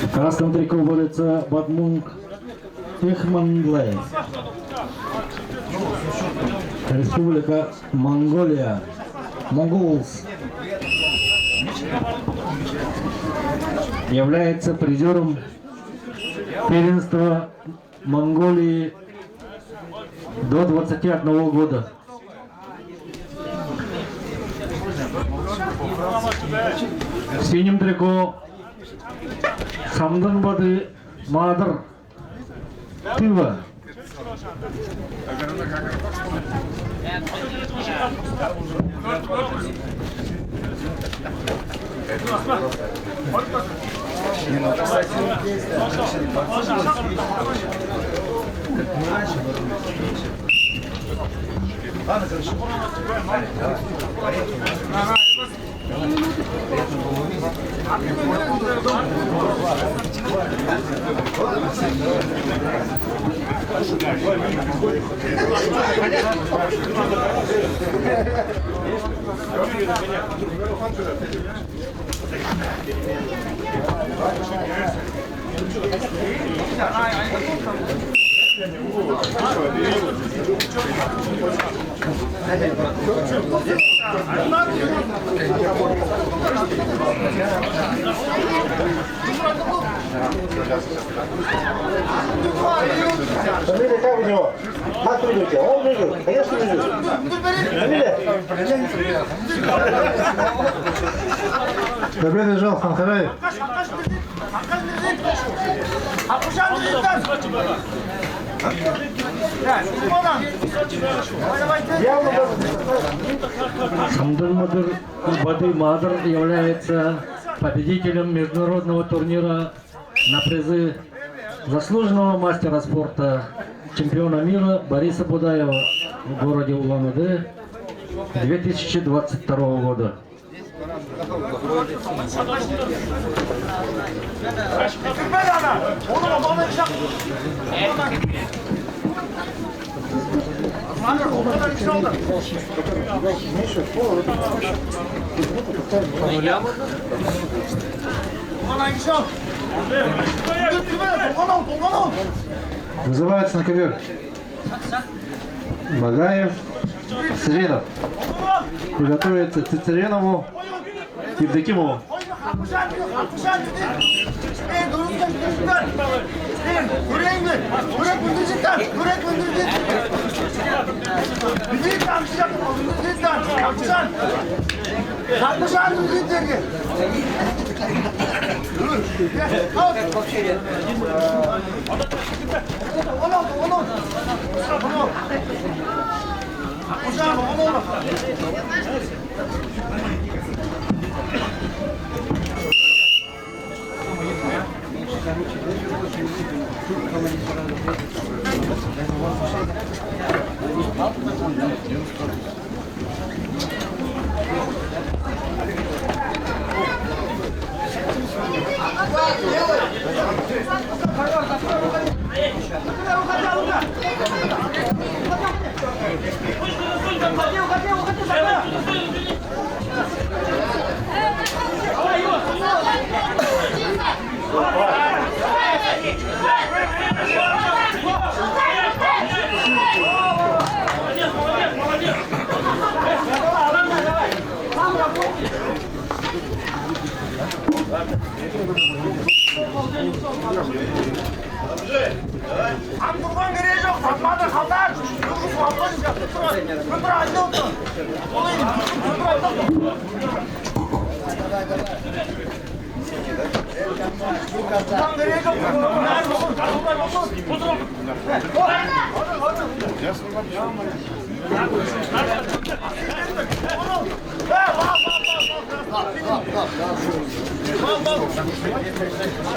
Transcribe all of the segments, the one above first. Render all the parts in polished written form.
В красном трико борется Бадмунг Ихманглей. Республика Монголия. Монголс. Является призером первенства Монголии до 21 года. В синем трико Самданбады Мадр Тыва. Фамилия как у него? Как придете? Он бежит, конечно бежит. Фамилия? Добре бежал, Ханхараев. Самданбады Мадр является победителем международного турнира на призы заслуженного мастера спорта, чемпиона мира Бориса Будаева в городе Улан-Удэ 2022 года. Вызывается на ковер. Багаев, Циренов. Приготовится Цицеренову, Евдокимову.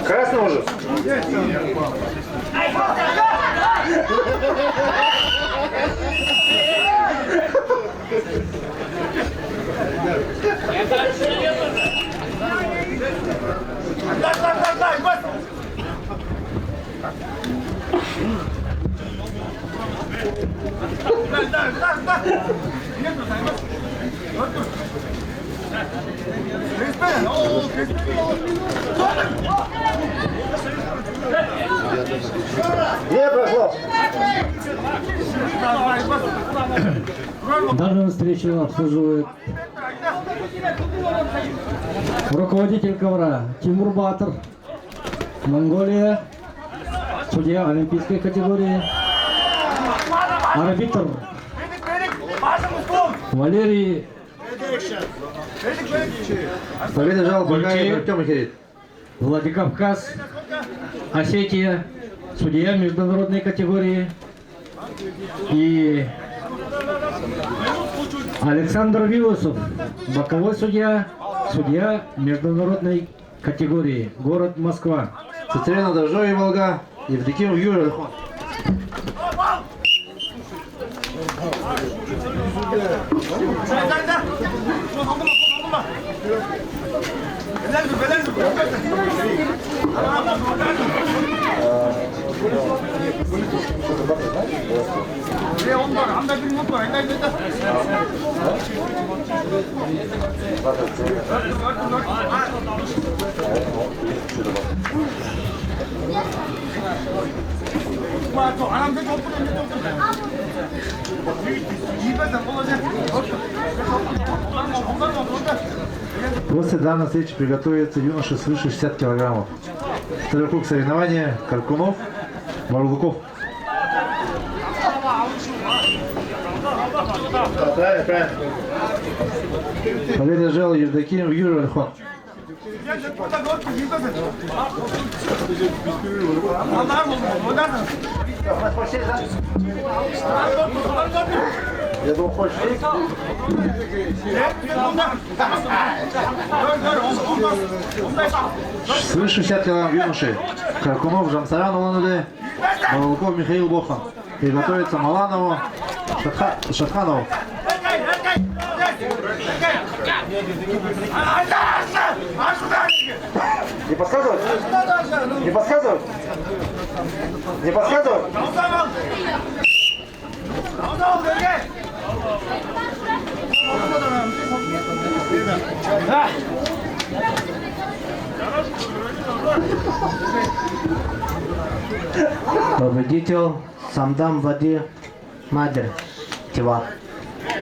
Красный уже? Где прошло? Данную встречу обслуживает руководитель ковра Тимур Батыр, Монголия, судья олимпийской категории, арбитр Валерий Победа Болгария, Артем Ахирит. Владикавказ, Осетия, судья международной категории и Александр Вилосов, боковой судья, судья международной категории, город Москва. Цицерина Дожой, Волга, Евдокимов Юрий. После данной встречи приготовятся юноши свыше 60 килограммов. Второй круг соревнования Каркунов, Марлуков. Правильно. Победа жал Евдокимов Юрий Альхон. Я думал, хочешь. Свыше 60 килограмм юноши. Каркунов Жансаран Улан-Удэ, Марлуков Михаил Бохан. Приготовится Маланову, Шатханову. Не подсказывать? Не подсказывать? Не подсказывать? Победитель Самдам Вади Мадер Тива.